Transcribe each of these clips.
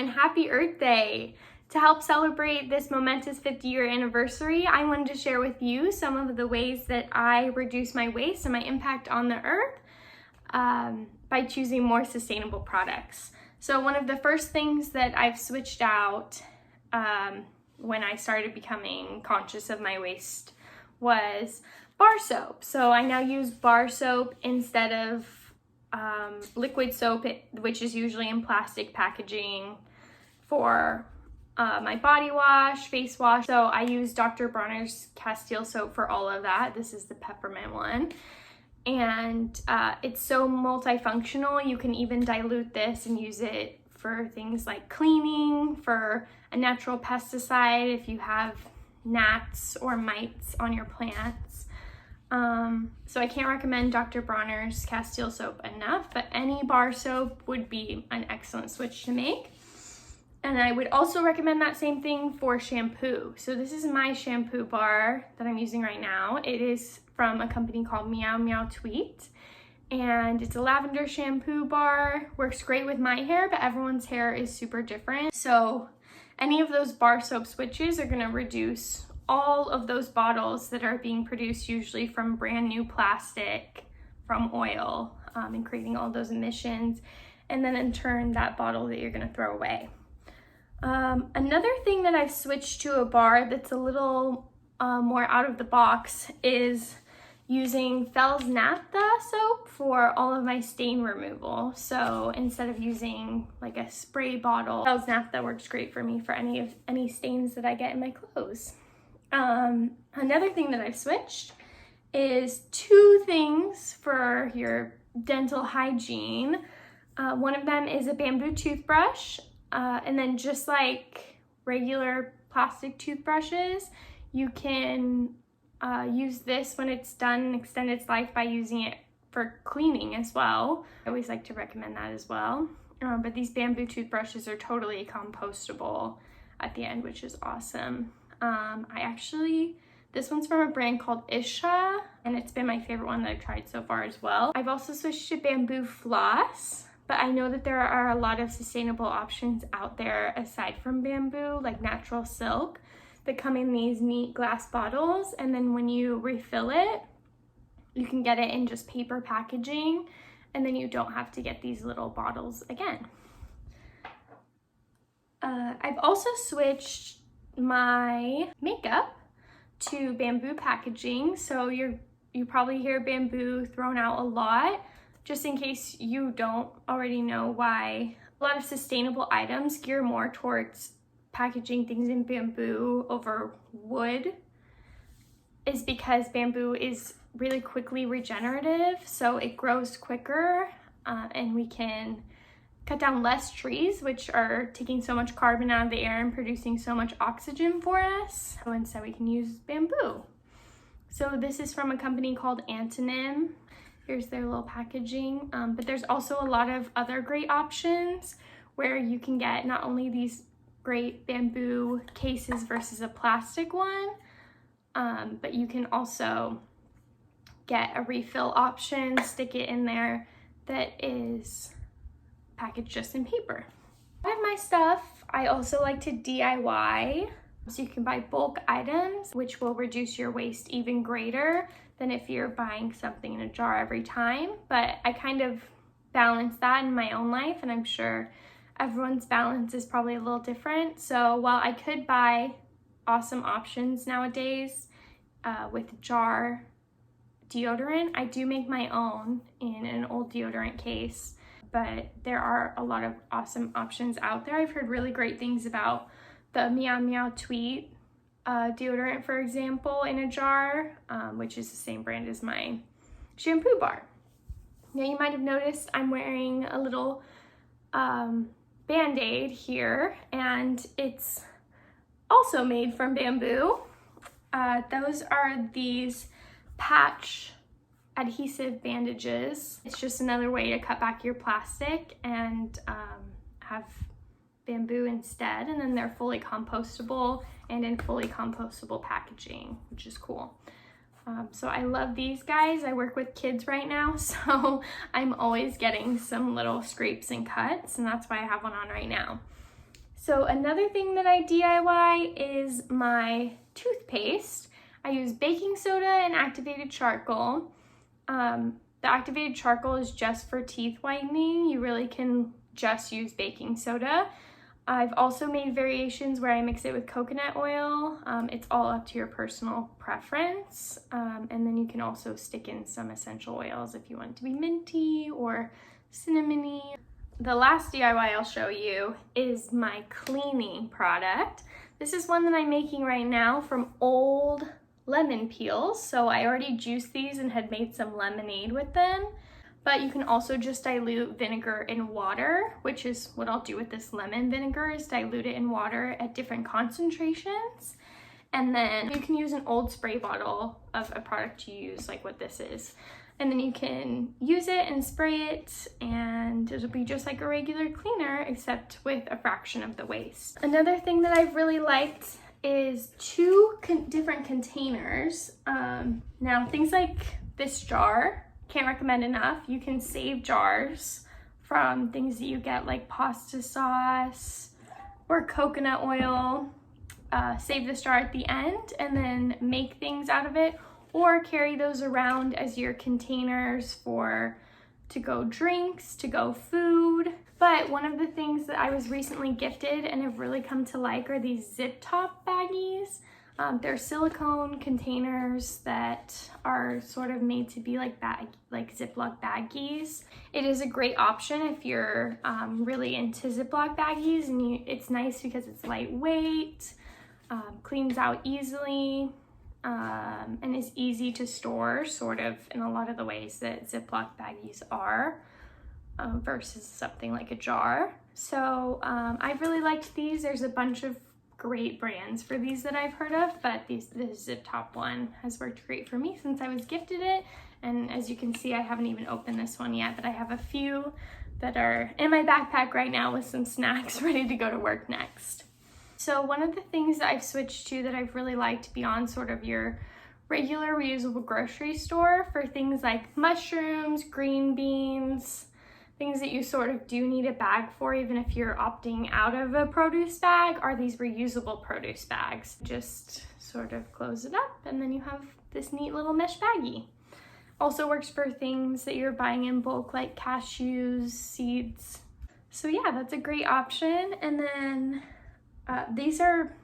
and happy Earth Day! To help celebrate this momentous 50-year anniversary, I wanted to share with you some of the ways that I reduce my waste and my impact on the earth by choosing more sustainable products. So one of the first things that I've switched out when I started becoming conscious of my waste was bar soap. So I now use bar soap instead of liquid soap, which is usually in plastic packaging for my body wash, face wash. So I use Dr. Bronner's Castile soap for all of that. This is the peppermint one. And it's so multifunctional. You can even dilute this and use it for things like cleaning, for a natural pesticide if you have gnats or mites on your plants. So I can't recommend Dr. Bronner's Castile soap enough, but any bar soap would be an excellent switch to make. And I would also recommend that same thing for shampoo. So this is my shampoo bar that I'm using right now. It is from a company called Meow Meow Tweet. And it's a lavender shampoo bar. Works great with my hair, but everyone's hair is super different. So any of those bar soap switches are gonna reduce all of those bottles that are being produced usually from brand new plastic, from oil, and creating all those emissions. And then in turn, that bottle that you're gonna throw away. Another thing that I've switched to a bar that's a little more out of the box is using Fel's Naphtha soap for all of my stain removal. So instead of using like a spray bottle, Fel's Naphtha works great for me for any stains that I get in my clothes. Another thing that I've switched is 2 things for your dental hygiene. One of them is a bamboo toothbrush. And then just like regular plastic toothbrushes, you can use this when it's done and extend its life by using it for cleaning as well. I always like to recommend that as well. But these bamboo toothbrushes are totally compostable at the end, which is awesome. This one's from a brand called Isha, and it's been my favorite one that I've tried so far as well. I've also switched to bamboo floss. But I know that there are a lot of sustainable options out there aside from bamboo, like natural silk, that come in these neat glass bottles. And then when you refill it, you can get it in just paper packaging, and then you don't have to get these little bottles again. I've also switched my makeup to bamboo packaging. So you probably hear bamboo thrown out a lot. Just in case you don't already know why, a lot of sustainable items gear more towards packaging things in bamboo over wood is because bamboo is really quickly regenerative, so it grows quicker, and we can cut down less trees, which are taking so much carbon out of the air and producing so much oxygen for us. So instead we can use bamboo. So this is from a company called Antonym. Here's their little packaging, but there's also a lot of other great options where you can get not only these great bamboo cases versus a plastic one, but you can also get a refill option, stick it in there, that is packaged just in paper. Out of my stuff, I also like to DIY. So you can buy bulk items, which will reduce your waste even greater than if you're buying something in a jar every time. But I kind of balance that in my own life, and I'm sure everyone's balance is probably a little different. So while I could buy awesome options nowadays with jar deodorant, I do make my own in an old deodorant case. But there are a lot of awesome options out there. I've heard really great things about the Meow Meow Tweet deodorant, for example, in a jar, which is the same brand as my shampoo bar. Now you might have noticed I'm wearing a little band-aid here, and it's also made from bamboo. Those are these patch adhesive bandages. It's just another way to cut back your plastic and have bamboo instead, and then they're fully compostable and in fully compostable packaging, which is cool. So I love these guys. I work with kids right now, so I'm always getting some little scrapes and cuts, and that's why I have one on right now. So another thing that I DIY is my toothpaste. I use baking soda and activated charcoal. The activated charcoal is just for teeth whitening. You really can just use baking soda. I've also made variations where I mix it with coconut oil. It's all up to your personal preference. And then you can also stick in some essential oils if you want it to be minty or cinnamony. The last DIY I'll show you is my cleaning product. This is one that I'm making right now from old lemon peels. So I already juiced these and had made some lemonade with them. But you can also just dilute vinegar in water, which is what I'll do with this lemon vinegar, is dilute it in water at different concentrations. And then you can use an old spray bottle of a product you use, like what this is. And then you can use it and spray it, and it'll be just like a regular cleaner, except with a fraction of the waste. Another thing that I've really liked is two different containers. Now, things like this jar, can't recommend enough. You can save jars from things that you get like pasta sauce or coconut oil. Save this jar at the end and then make things out of it, or carry those around as your containers for to-go drinks, to-go food. But one of the things that I was recently gifted and have really come to like are these zip top baggies. They're silicone containers that are sort of made to be like Ziploc baggies. It is a great option if you're really into Ziploc baggies, and it's nice because it's lightweight, cleans out easily, and is easy to store, sort of in a lot of the ways that Ziploc baggies are, versus something like a jar. So I really liked these. There's a bunch of great brands for these that I've heard of, but this zip top one has worked great for me since I was gifted it. And as you can see, I haven't even opened this one yet, but I have a few that are in my backpack right now with some snacks ready to go to work next. So one of the things that I've switched to that I've really liked beyond sort of your regular reusable grocery store for things like mushrooms, green beans, things that you sort of do need a bag for, even if you're opting out of a produce bag, are these reusable produce bags. Just sort of close it up and then you have this neat little mesh baggie. Also works for things that you're buying in bulk like cashews, seeds. So yeah, that's a great option. And then these are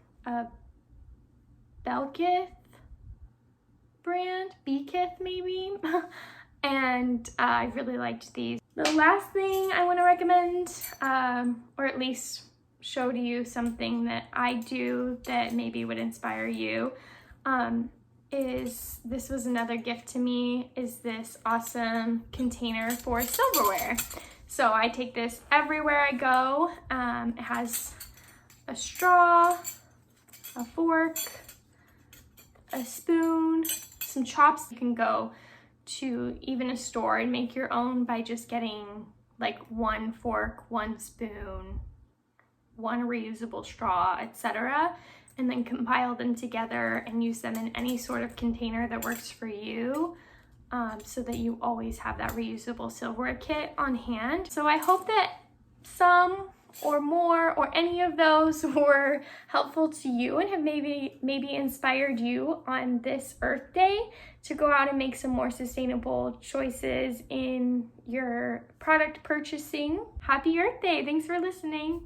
Belkith brand, Beekith maybe. And I really liked these. The last thing I want to recommend, or at least show to you something that I do that maybe would inspire you, is this was another gift to me, is this awesome container for silverware. So I take this everywhere I go. It has a straw, a fork, a spoon, some chops. You can go to even a store and make your own by just getting like one fork, one spoon, one reusable straw, etc., and then compile them together and use them in any sort of container that works for you, so that you always have that reusable silverware kit on hand. So I hope that some or more or any of those were helpful to you and have maybe inspired you on this Earth Day to go out and make some more sustainable choices in your product purchasing. Happy Earth Day! Thanks for listening.